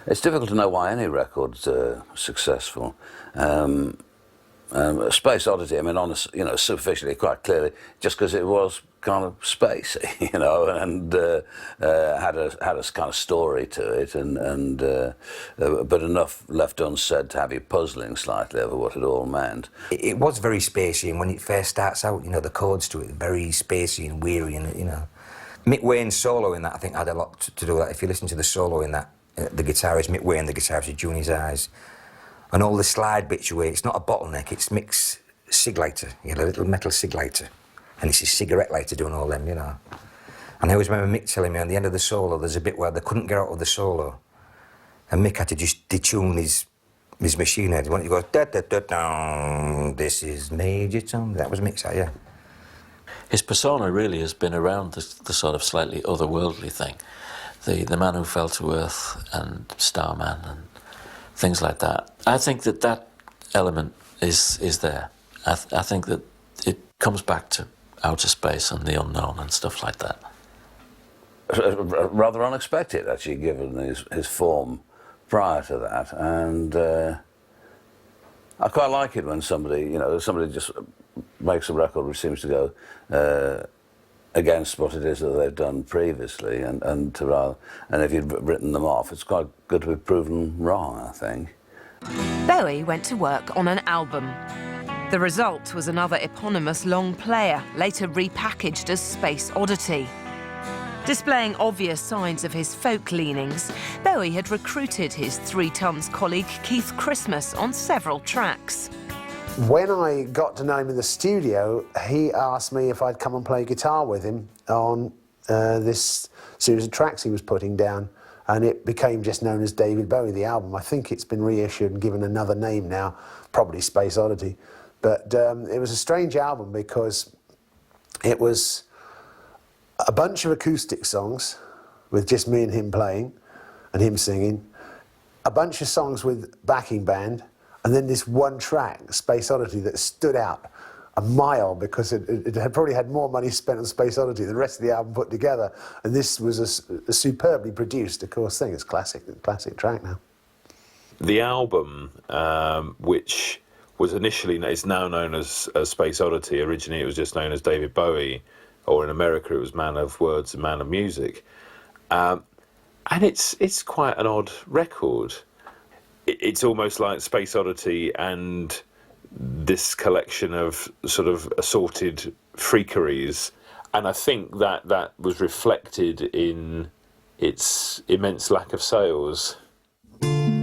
It's difficult to know why any record's successful. Space Oddity, I mean, honestly, you know, superficially, quite clearly, just because it was kind of spacey, you know, and had a kind of story to it, but enough left unsaid to have you puzzling slightly over what it all meant. It was very spacey, and when it first starts out, you know, the chords to it are very spacey and weary, and you know, Mick Wayne's solo in that, I think, had a lot to do with that. If you listen to the solo in that, the guitarist Mick Wayne, the guitarist is Junior's Eyes, and all the slide bits away. It's not a bottleneck. It's Mick's cig lighter. He had a little metal cig lighter, and it's his cigarette lighter doing all them, you know. And I always remember Mick telling me on the end of the solo, there's a bit where they couldn't get out of the solo, and Mick had to just detune his machine head. When he goes da da da da, this is Major Tom. That was Mick's, yeah. His persona really has been around the sort of slightly otherworldly thing, the man who fell to earth and Starman and things like that. I think that element is there. I think that it comes back to outer space and the unknown and stuff like that. Rather unexpected, actually, given his form prior to that, and I quite like it when somebody just makes a record which seems to go against what it is that they've done previously, and if you'd written them off, it's quite good to be proven wrong, I think. Bowie went to work on an album. The result was another eponymous long player, later repackaged as Space Oddity. Displaying obvious signs of his folk leanings, Bowie had recruited his 3 Tons colleague Keith Christmas on several tracks. When I got to know him in the studio, he asked me if I'd come and play guitar with him on this series of tracks he was putting down, and it became just known as David Bowie, the album. I think it's been reissued and given another name now, probably Space Oddity. But it was a strange album because it was a bunch of acoustic songs with just me and him playing and him singing, a bunch of songs with backing band, and then this one track, Space Oddity, that stood out a mile because it had probably had more money spent on Space Oddity than the rest of the album put together. And this was a superbly produced, of course, thing. It's classic track now. The album, which was initially, it's now known as Space Oddity. Originally it was just known as David Bowie, or in America it was Man of Words and Man of Music. And it's quite an odd record. It's almost like Space Oddity and this collection of sort of assorted freakeries, and I think that was reflected in its immense lack of sales.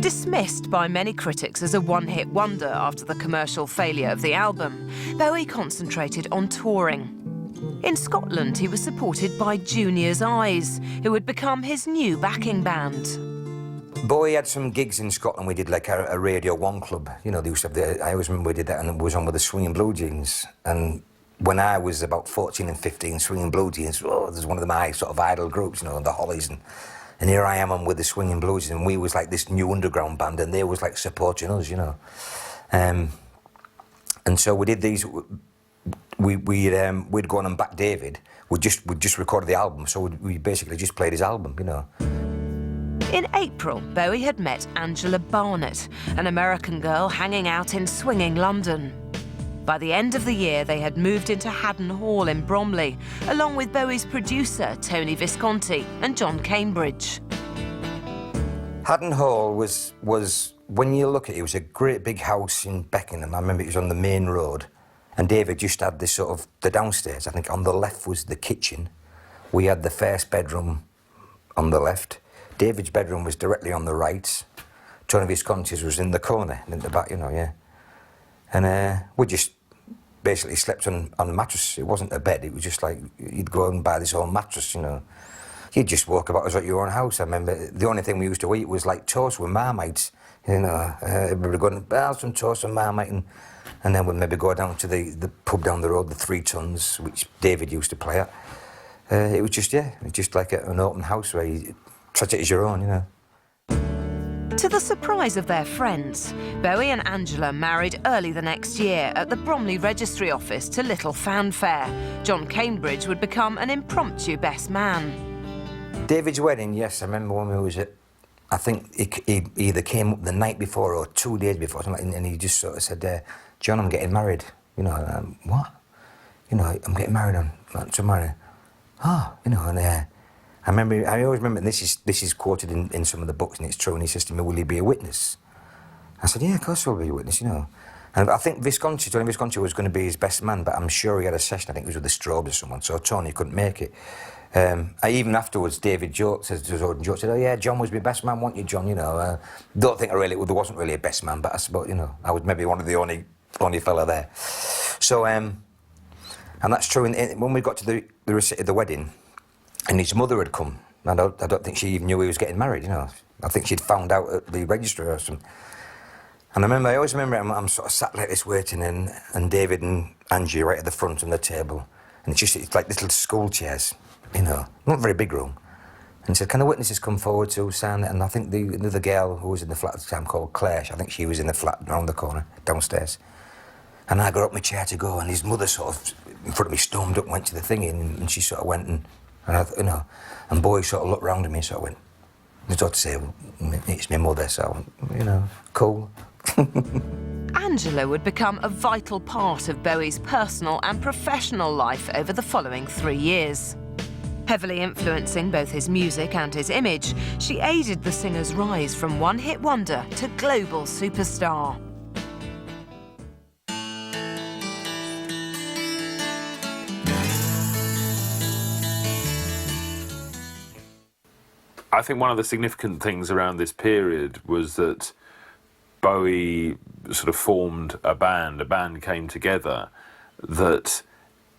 Dismissed by many critics as a one-hit wonder after the commercial failure of the album, Bowie concentrated on touring. In Scotland, he was supported by Junior's Eyes, who had become his new backing band. Bowie had some gigs in Scotland. We did like a Radio 1 club. You know, they used to have I always remember we did that, and it was on with the Swinging Blue Jeans. And when I was about 14 and 15, Swinging Blue Jeans, there's one of my sort of idol groups, you know, the Hollies. And here I am, I'm with the Swinging Blue Jeans, and we was like this new underground band, and they was like supporting us, you know. And so we did these. We'd go on and back David. We'd just recorded the album, so we basically just played his album, you know. In April, Bowie had met Angela Barnett, an American girl hanging out in swinging London. By the end of the year, they had moved into Haddon Hall in Bromley, along with Bowie's producer, Tony Visconti, and John Cambridge. Haddon Hall was when you look at it, it was a great big house in Beckenham. I remember it was on the main road, and David just had this sort of, the downstairs, I think on the left was the kitchen. We had the first bedroom on the left. David's bedroom was directly on the right. Tony Visconti's was in the corner, in the back, you know, yeah. And we just basically slept on a mattress. It wasn't a bed, it was just like, you'd go and buy this old mattress, you know. You'd just walk about as at your own house. I remember the only thing we used to eat was like toast with Marmites, you know. Everybody going to have some toast and Marmite, and then we'd maybe go down to the pub down the road, the 3 Tons, which David used to play at. It was just, yeah, it was just like an open house where you treat it as your own, you know. To the surprise of their friends, Bowie and Angela married early the next year at the Bromley Registry Office to little fanfare. John Cambridge would become an impromptu best man. David's wedding, yes, I remember when we was at I think he either came up the night before or 2 days before, and he just sort of said, John, I'm getting married. You know, what? You know, I'm getting married on tomorrow. Oh, you know, and I always remember, and this is quoted in some of the books, and it's true, and he says to me, will you be a witness? I said, yeah, of course I'll be a witness, you know. And I think Tony Visconti was going to be his best man, but I'm sure he had a session, I think it was with the Strobes or someone, so Tony couldn't make it. Even afterwards, David Joe said, oh yeah, John was my best man, weren't you, John? You know, don't think there wasn't really a best man, but I suppose, you know, I was maybe one of the only fella there. So, and that's true. When we got to the wedding, and his mother had come, and I don't think she even knew he was getting married. You know, I think she'd found out at the registry or something. And I always remember I'm sort of sat like this waiting, and David and Angie right at the front on the table, and it's like little school chairs. You know, not a very big room. And he said, can the witnesses come forward to sign it? And I think another girl who was in the flat at the time called Claire, I think she was in the flat round the corner, downstairs. And I got up my chair to go, and his mother sort of, in front of me, stormed up and went to the thing, and she sort of went, and I, you know, and Bowie sort of looked round at me and sort of went, I thought to say, it's my mother, so I went, you know, cool. Angela would become a vital part of Bowie's personal and professional life over the following 3 years. Heavily influencing both his music and his image, she aided the singer's rise from one-hit wonder to global superstar. I think one of the significant things around this period was that Bowie sort of formed a band came together that,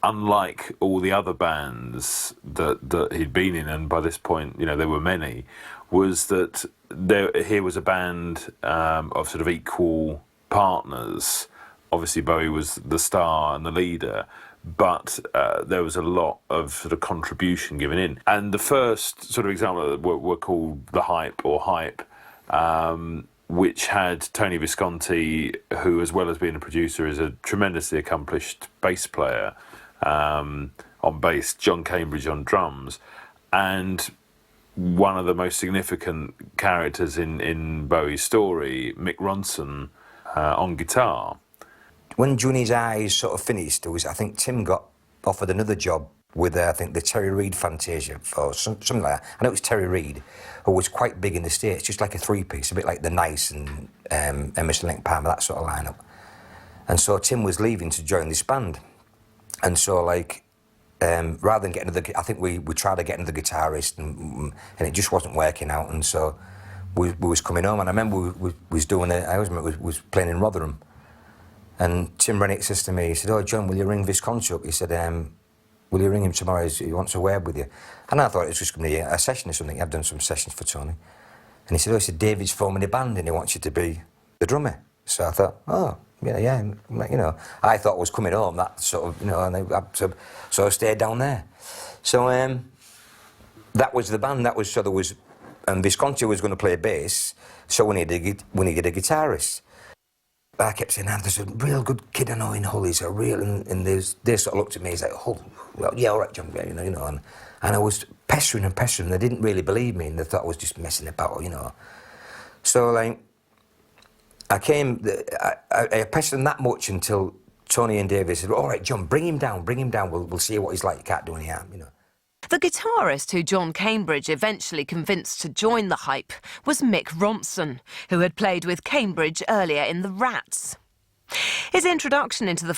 unlike all the other bands that he'd been in, and by this point, you know, there were many, was that here was a band of sort of equal partners. Obviously, Bowie was the star and the leader, but there was a lot of sort of contribution given in. And the first sort of example were called The Hype or Hype, which had Tony Visconti, who, as well as being a producer, is a tremendously accomplished bass player, on bass, John Cambridge on drums, and one of the most significant characters in Bowie's story, Mick Ronson, on guitar. When Johnny's Eyes sort of finished, I think Tim got offered another job with, I think, the Terry Reid Fantasia, or something like that. I know it was Terry Reid, who was quite big in the States, just like a three-piece, a bit like The Nice and Emerson, Lake Palmer, that sort of lineup. And so Tim was leaving to join this band. And so, like, rather than getting another, I think we tried to get another guitarist, and it just wasn't working out. And so we was coming home, and I remember we was doing it. I always remember we was playing in Rotherham, and Tim Rennick says to me, he said, "Oh, John, will you ring Visconti up?" He said, "Will you ring him tomorrow? He wants a word with you." And I thought it was just going to be a session or something. I'd done some sessions for Tony, and he said, "Oh, he said David's forming a band, and he wants you to be the drummer." So I thought, oh. Yeah, you know, I thought I was coming home, that sort of, you know, and so I stayed down there. So that was the band. That was, so there was, and Visconti was going to play bass, so we needed a guitarist. I kept saying, there's a real good kid I know in Hull, he's a real, and they sort of looked at me, he's like, Hull, well, yeah, all right, John, you know, and I was pestering, they didn't really believe me, and they thought I was just messing about, you know. So, like, I pestered him that much until Tony and David said, "All right, John, bring him down, we'll see what he's like, you can't do any harm, you know." The guitarist who John Cambridge eventually convinced to join the Hype was Mick Ronson, who had played with Cambridge earlier in the Rats. His introduction into the